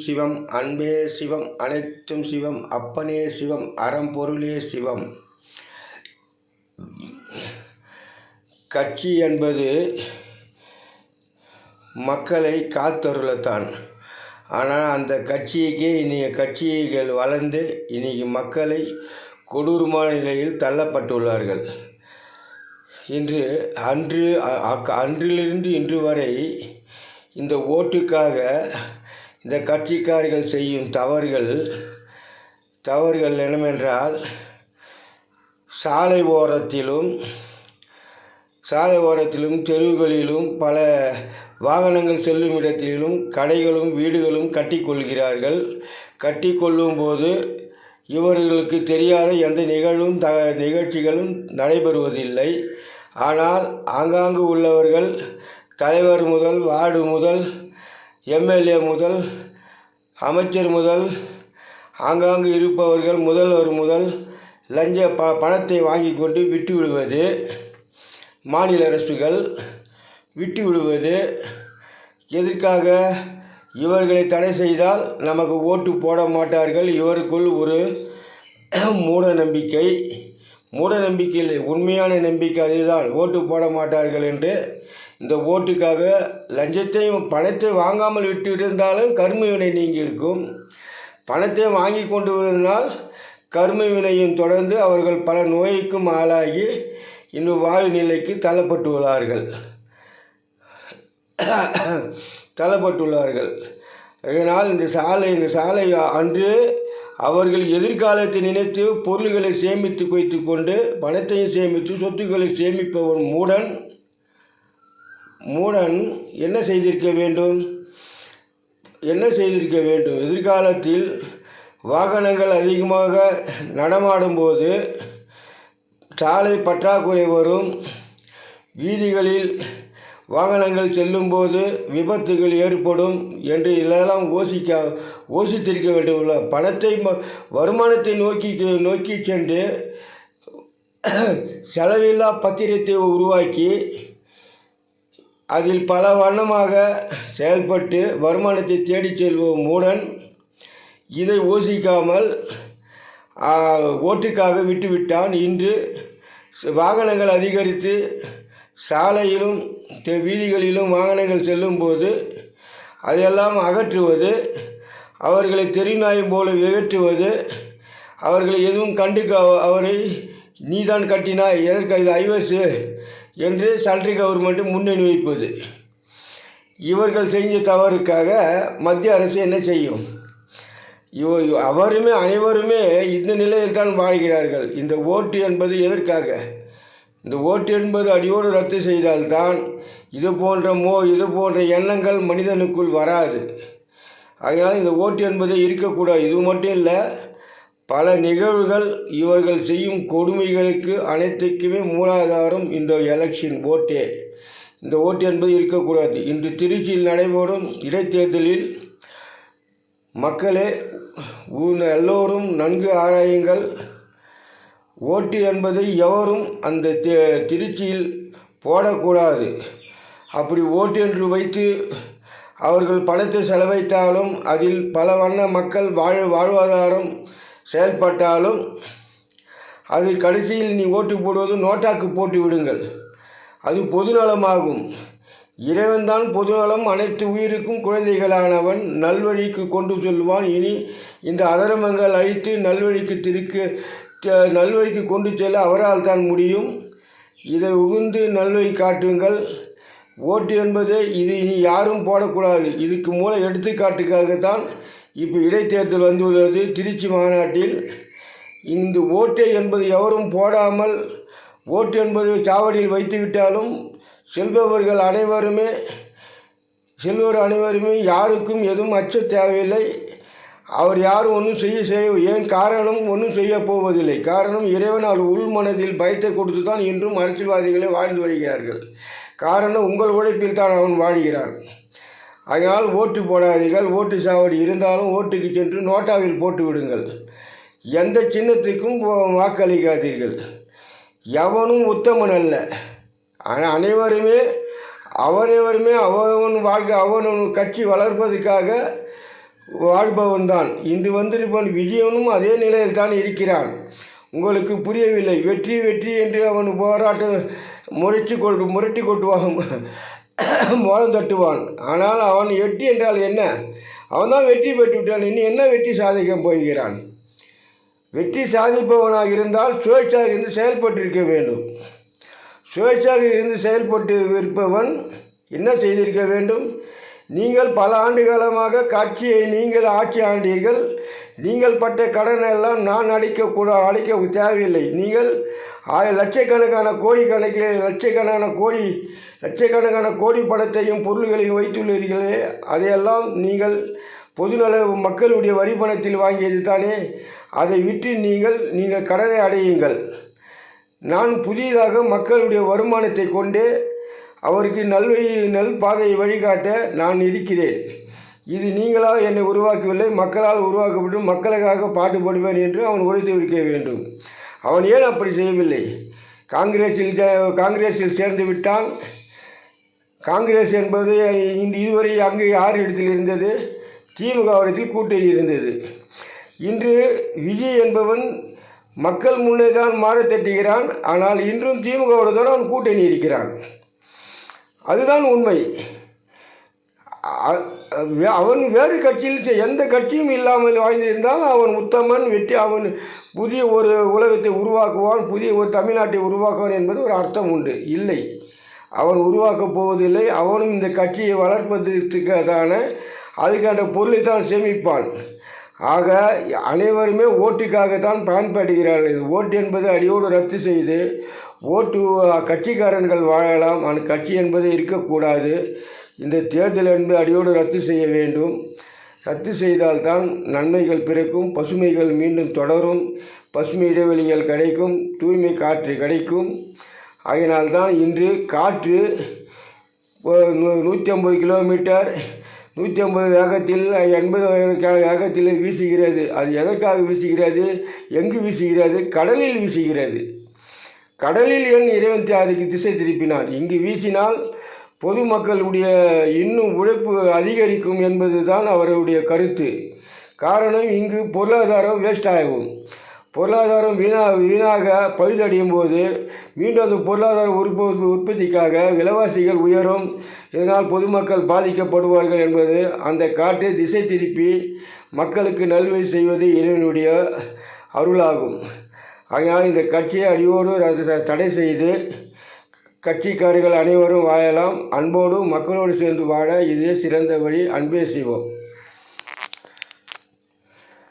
சிவம், அன்பே சிவம், அனைத்தும் சிவம், அப்பனே சிவம், அறம்பொருளே சிவம். கட்சி என்பது மக்களை காத்தருளத்தான். ஆனால் அந்த கட்சிக்கே இன்றைய கட்சிகள் வளர்ந்து இன்றைக்கி மக்களை கொடூரமான நிலையில் தள்ளப்பட்டுள்ளார்கள். அன்றிலிருந்து இன்று வரை இந்த ஓட்டுக்காக இந்த கட்சிக்காரர்கள் செய்யும் தவறுகள் என்னவென்றால், சாலை ஓரத்திலும் தெருவுகளிலும் பல வாகனங்கள் செல்லும் இடத்திலும் கடைகளும் வீடுகளும் கட்டிக்கொள்கிறார்கள். கட்டிக்கொள்ளும்போது இவர்களுக்கு தெரியாத எந்த நிகழ்ச்சிகளும் நடைபெறுவதில்லை. ஆனால் ஆங்காங்கு உள்ளவர்கள், தலைவர் முதல், வார்டு முதல், எம்எல்ஏ முதல், அமைச்சர் முதல், ஆங்காங்கு இருப்பவர்கள், முதல்வர் முதல் லஞ்ச பணத்தை வாங்கி கொண்டு விட்டு விடுவது, மாநில அரசுகள் விட்டு விடுவது. எதற்காக? இவர்களை தடை செய்தால் நமக்கு ஓட்டு போட மாட்டார்கள். இவருக்குள் ஒரு மூட நம்பிக்கை இல்லை, உண்மையான நம்பிக்கை அதுதான். ஓட்டு போட மாட்டார்கள் என்று இந்த ஓட்டுக்காக பணத்தை வாங்காமல் விட்டு இருந்தாலும் கர்ம வினை நீங்கி இருக்கும். பணத்தை வாங்கி கொண்டு வருவதனால் கர்ம வினையும் தொடர்ந்து அவர்கள் பல நோய்க்கும் ஆளாகி இன்னும் வாயு நிலைக்கு தள்ளப்பட்டுள்ளார்கள். அதனால் இந்த சாலை அன்று அவர்கள் எதிர்காலத்தை நினைத்து பொருள்களை சேமித்து வைத்து கொண்டு, பணத்தையும் சேமித்து சொத்துக்களை சேமிப்பவன் மூடன் என்ன செய்திருக்க வேண்டும்? எதிர்காலத்தில் வாகனங்கள் அதிகமாக நடமாடும்போது சாலை பற்றாக்குறை வரும், வீதிகளில் வாகனங்கள் செல்லும்போது விபத்துகள் ஏற்படும் என்று இதெல்லாம் யோசித்திருக்க வேண்டும். வருமானத்தை நோக்கி சென்று செலவில்லா பத்திரத்தை உருவாக்கி அதில் பல வண்ணமாக செயல்பட்டு வருமானத்தை தேடிச் செல்வோம் மூடன் இதை யோசிக்காமல் ஓட்டுக்காக விட்டுவிட்டான். இன்று வாகனங்கள் அதிகரித்து சாலையிலும் வீதிகளிலும் வாகனங்கள் செல்லும்போது அதையெல்லாம் அகற்றுவது, அவர்களை தெருநாய் போல விரட்டுவது, அவர்களை எதுவும் அவரை நீதான் கட்டினாய், எதற்கு இது ஐவசு என்று சென்ட்ரல் கவர்மெண்ட்டு முன்னணி வைப்பது. இவர்கள் செஞ்ச தவறுக்காக மத்திய அரசு என்ன செய்யும்? அனைவருமே இந்த நிலையில் தான் வாழ்கிறார்கள். இந்த ஓட்டு என்பது எதற்காக? இந்த ஓட்டு என்பது அடியோடு ரத்து செய்தால்தான் இது போன்ற எண்ணங்கள் மனிதனுக்குள் வராது. அதனால் இந்த ஓட்டு என்பது இருக்கக்கூடாது. இது மட்டும் இல்லை, பல நிகழ்வுகள் இவர்கள் செய்யும் கொடுமைகளுக்கு அனைத்துக்குமே மூலாதாரம் இந்த எலெக்ஷன் ஓட்டே. இந்த ஓட்டு என்பது இருக்கக்கூடாது. இன்று திருச்சியில் நடைபெறும் இடைத்தேர்தலில் மக்களே எல்லோரும் நன்கு ஆராயுங்கள். ஓட்டு என்பதை எவரும் அந்த திருச்சியில் போடக்கூடாது. அப்படி ஓட்டு என்று வைத்து அவர்கள் பணத்தை செலவைத்தாலும் அதில் பல வண்ண மக்கள் வாழ்வாதாரம் செயல்பட்டாலும் அது கடைசியில் நீ ஓட்டு போடுவது நோட்டாக்கு போட்டு விடுங்கள். அது பொதுநலமாகும். இறைவன்தான் பொதுநலம், அனைத்து உயிருக்கும் குழந்தைகளானவன், நல்வழிக்கு கொண்டு செல்வான். இனி இந்த அதர்மங்கள் அழித்து நல்வழிக்கு கொண்டு செல்ல அவரால் தான் முடியும். இதை உகுந்து நல்வழி காட்டுங்கள். ஓட்டு என்பது இது இனி யாரும் போடக்கூடாது. இதுக்கு எடுத்துக்காட்டுக்காகத்தான் இப்போ இடைத்தேர்தல் வந்துள்ளது. திருச்சி மாநாட்டில் இந்த ஓட்டை என்பது எவரும் போடாமல், ஓட்டு என்பது சாவடியில் வைத்துவிட்டாலும் செல்பவர்கள் அனைவருமே யாருக்கும் எதுவும் அச்ச தேவையில்லை. அவர் யாரும் ஒன்றும் ஏன் காரணம் ஒன்றும் செய்ய போவதில்லை. காரணம், இறைவன் அவர் உள்மனதில் பயத்தை கொடுத்து தான் இன்றும் அரசியல்வாதிகளை வாழ்ந்து வருகிறார்கள். காரணம், உங்கள் உழைப்பில் தான் அவன் வாழ்கிறான். அதனால் ஓட்டு போடாதீர்கள். ஓட்டு சாவடி இருந்தாலும் ஓட்டுக்கு சென்று நோட்டாவில் போட்டு விடுங்கள். எந்த சின்னத்துக்கும் வாக்களிக்காதீர்கள். எவனும் உத்தமன் அல்ல. ஆனால் அவனவன் வாழ்க்கை, அவன் கட்சி வளர்ப்பதற்காக வாழ்பவன் தான். இன்று வந்திருப்பவன் விஜயனும் அதே நிலையில் தான் இருக்கிறான். உங்களுக்கு புரியவில்லை. வெற்றி வெற்றி என்று அவன் போராட்ட முரட்டி கொட்டுவான், மோளம் தட்டுவான். ஆனால் அவன் வெற்றி என்றால் என்ன? அவன் தான் வெற்றி பெற்று விட்டான். இன்னும் என்ன வெற்றி சாதிக்க போகிறான்? வெற்றி சாதிப்பவனாக இருந்தால் சுயேட்சாக இருந்து செயல்பட்டிருக்க வேண்டும். சுயேட்சாக இருந்து செயல்பட்டு இருப்பவன் என்ன செய்திருக்க வேண்டும்? நீங்கள் பல ஆண்டு காலமாக கட்சியை நீங்கள் ஆட்சி ஆண்டீர்கள். நீங்கள் பட்ட கடனெல்லாம் நான் அடிக்க தேவையில்லை. நீங்கள் லட்சக்கணக்கான கோடி பணத்தையும் பொருள்களையும் வைத்துள்ளீர்களே, அதையெல்லாம் நீங்கள் பொதுநல மக்களுடைய வரி பணத்தில் வாங்கியது தானே. அதை விட்டு நீங்கள் கடனை அடையுங்கள். நான் புதிதாக மக்களுடைய வருமானத்தை கொண்டு அவருக்கு நல் பாதையை வழிகாட்ட நான் இருக்கிறேன். இது நீங்களாக என்னை உருவாக்கவில்லை, மக்களால் உருவாக்கப்பட்டு மக்களுக்காக பாடுபடுவேன் என்று அவன் உரைத்து வைக்க வேண்டும். அவன் ஏன் அப்படி செய்யவில்லை? காங்கிரஸில் சேர்ந்து விட்டான். காங்கிரஸ் என்பது இதுவரை அங்கு யார் இடத்தில் இருந்தது? திமுக இடத்தில் கூட்டணி இருந்தது. இன்று விஜய் என்பவன் மக்கள் முன்னே தான் மாற தட்டுகிறான். ஆனால் இன்றும் திமுகவோடு தான் அவன் கூட்டணி இருக்கிறான். அதுதான் உண்மை. அவன் வேறு கட்சியில் எந்த கட்சியும் இல்லாமல் வாழ்ந்திருந்தால் அவன் உத்தமன், வெற்றி, அவன் புதிய ஒரு உலகத்தை உருவாக்குவான், புதிய ஒரு தமிழ்நாட்டை உருவாக்குவான் என்பது ஒரு அர்த்தம் உண்டு. இல்லை, அவன் உருவாக்கப் போவதில்லை. அவனும் இந்த கட்சியை வளர்ப்பதற்கான அதுக்கான பொருளை தான் சேமிப்பான். ஆக அனைவருமே ஓட்டுக்காகத்தான் பயன்படுகிறார்கள். ஓட்டு என்பது அடியோடு ரத்து செய்து கட்சிக்காரர்கள் வாழலாம். அந்த கட்சி என்பது இருக்கக்கூடாது. இந்த தேர்தல் என்பது அடியோடு ரத்து செய்ய வேண்டும். ரத்து செய்தால்தான் நன்மைகள் பிறக்கும், பசுமைகள் மீண்டும் தொடரும், பசுமை இடைவெளிகள் கிடைக்கும், தூய்மை காற்று கிடைக்கும். ஆகையினால்தான் இன்று காற்று 150 கிலோமீட்டர் 150 வேகத்தில் 80 வேகத்தில் வீசுகிறது. அது எதற்காக வீசுகிறது? எங்கு வீசுகிறது? கடலில் வீசுகிறது. கடலில் ஏன் இறைவன் அதுக்கு திசை திருப்பினான்? இங்கு வீசினால் பொதுமக்களுடைய இன்னும் உழைப்பு அதிகரிக்கும் என்பது தான் அவருடைய கருத்து. காரணம், இங்கு பொருளாதாரம் வேஸ்ட் ஆகும். பொருளாதாரம் வீணாக பழுதடையும் போது மீண்டும் அந்த பொருளாதார உற்பத்திக்காக விலைவாசிகள் உயரும். இதனால் பொதுமக்கள் பாதிக்கப்படுவார்கள் என்பது அந்த காற்றை திசை திருப்பி மக்களுக்கு நல்வழி செய்வது இறைவனுடைய அருளாகும். ஆகையால் இந்த கட்சியை அடியோடு தடை செய்து கட்சிக்காரர்கள் அனைவரும் வாழலாம். அன்போடு மக்களோடு சேர்ந்து வாழ இதே சிறந்த வழி. அன்பே செய்வோம்.